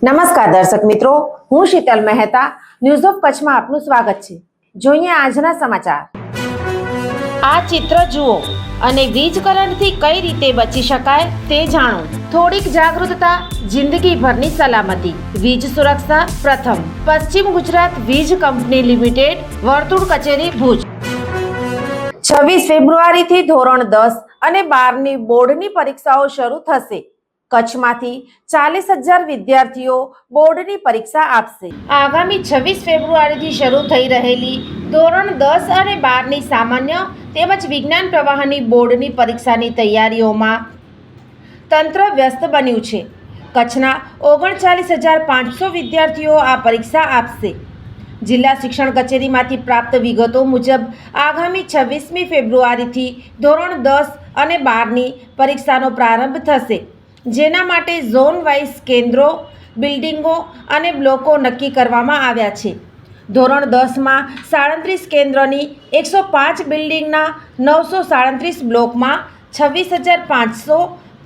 નમસ્કાર દર્શક મિત્રો, હું શીતલ મહેતા ન્યૂઝ ઓફ કચ્છમાં આપનું સ્વાગત છે। જોઈએ આજના સમાચાર। આ ચિત્ર જુઓ અને વીજ કરંટથી કઈ રીતે બચી શકાય તે જાણો। થોડીક જાગૃતતા, જિંદગીભરની સલામતી। વીજ સુરક્ષા પ્રથમ। પશ્ચિમ ગુજરાત વીજ કંપની લિમિટેડ, વર્તુળ કચેરી, ભુજ। 26 ફેબ્રુઆરીથી ધોરણ 10 અને 12ની બોર્ડની પરીક્ષાઓ શરૂ થશે। કચ્છમાંથી 40,000 વિદ્યાર્થીઓ બોર્ડની પરીક્ષા આપશે। આગામી 26 ફેબ્રુઆરીથી શરૂ થઈ રહેલી ધોરણ 10 અને 12ની સામાન્ય તેમજ વિજ્ઞાન પ્રવાહની બોર્ડની પરીક્ષાની તૈયારીઓમાં તંત્ર વ્યસ્ત બન્યું છે। કચ્છના 39,500 વિદ્યાર્થીઓ આ પરીક્ષા આપશે। જિલ્લા શિક્ષણ કચેરીમાંથી પ્રાપ્ત વિગતો મુજબ આગામી 26મી ફેબ્રુઆરીથી ધોરણ 10 અને 12ની પરીક્ષાનો પ્રારંભ થશે, જેના માટે ઝોન વાઇઝ કેન્દ્રો, બિલ્ડિંગો અને બ્લોકો નક્કી કરવામાં આવ્યા છે। ધોરણ 10માં 37 કેન્દ્રની 105 બિલ્ડિંગના 937 બ્લોકમાં 26,500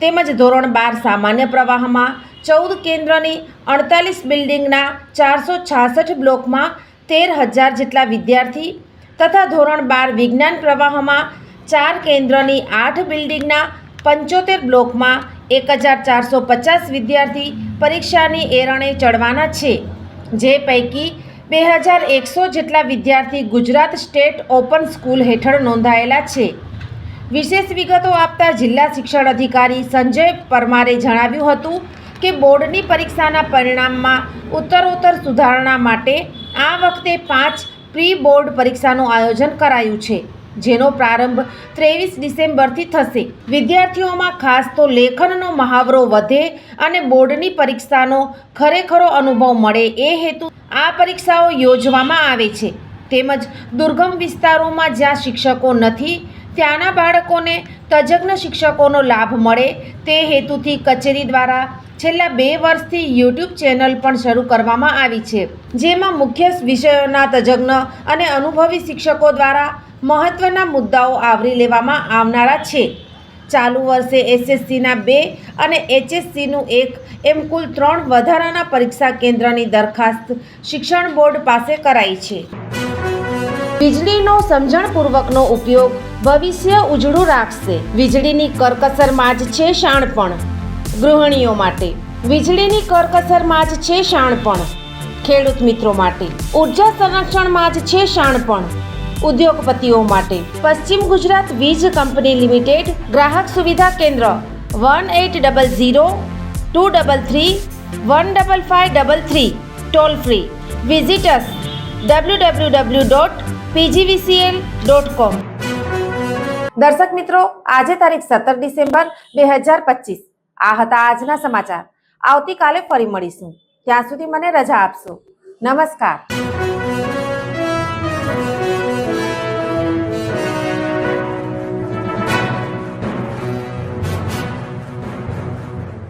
તેમજ ધોરણ 12 સામાન્ય પ્રવાહમાં 14 કેન્દ્રની 48 બિલ્ડિંગના 466 બ્લોકમાં 13,000 જેટલા વિદ્યાર્થી તથા ધોરણ 12 વિજ્ઞાન પ્રવાહમાં 4 કેન્દ્રની 8 બિલ્ડિંગના 75 બ્લોકમાં 1,450 વિદ્યાર્થી પરીક્ષાની એરણે ચડવાના છે, જે પૈકી 2,100 જેટલા વિદ્યાર્થી ગુજરાત સ્ટેટ ઓપન સ્કૂલ હેઠળ નોંધાયેલા છે। વિશેષ વિગતો આપતા જિલ્લા શિક્ષણ અધિકારી સંજય પરમારે જણાવ્યું હતું કે બોર્ડની પરીક્ષાના પરિણામમાં ઉત્તરોત્તર સુધારણા માટે આ વખતે 5 પ્રી બોર્ડ પરીક્ષાનું આયોજન કરાયું છે, જેનો પ્રારંભ 23 ડિસેમ્બરથી થશે। વિદ્યાર્થીઓમાં ખાસ તો લેખનનો મહાવરો વધે અને બોર્ડની પરીક્ષાનો ખરેખરો અનુભવ મળે એ હેતુ આ પરીક્ષાઓ યોજવામાં આવે છે। તેમજ દુર્ગમ વિસ્તારોમાં જ્યાં શિક્ષકો નથી ત્યાંના બાળકોને તજજ્ઞ શિક્ષકોનો લાભ મળે તે હેતુથી કચેરી દ્વારા છેલ્લા 2 વર્ષથી યુટ્યુબ ચેનલ પણ શરૂ કરવામાં આવી છે, જેમાં મુખ્ય વિષયોના તજજ્ઞ અને અનુભવી શિક્ષકો દ્વારા મહત્વના મુદ્દાઓ આવરી લેવામાં આવનારા છે। ચાલુ વર્ષે એસએસસીના 2 અને એચએસસીનું 1 એમ કુલ 3 વધારાના પરીક્ષા કેન્દ્રની દરખાસ્ત શિક્ષણ બોર્ડ પાસે કરાઈ છે। વીજળીનો સમજણપૂર્વકનો ઉપયોગ ભવિષ્ય ઉજળું રાખશે। વીજળીની કરકસરમાં જ છે શાણપણ। ગૃહિણીઓ માટે વીજળીની કરકસરમાં જ છે શાણપણ। ખેડૂત મિત્રો માટે ઉર્જા સંરક્ષણમાં જ છે શાણપણ। ઉદ્યોગપતિઓ માટે પશ્ચિમ ગુજરાત વીજ કંપની લિમિટેડ, ગ્રાહક સુવિધા કેન્દ્ર 1800 233 15533, ટોલ ફ્રી। Visitors www.pgvcl.com। દર્શક મિત્રો, આજે તારીખ 17 ડિસેમ્બર 2025 આ હતા આજના સમાચાર। આવતીકાલે ફરી મળીશું, ત્યાં સુધી મને રજા આપશો। નમસ્કાર।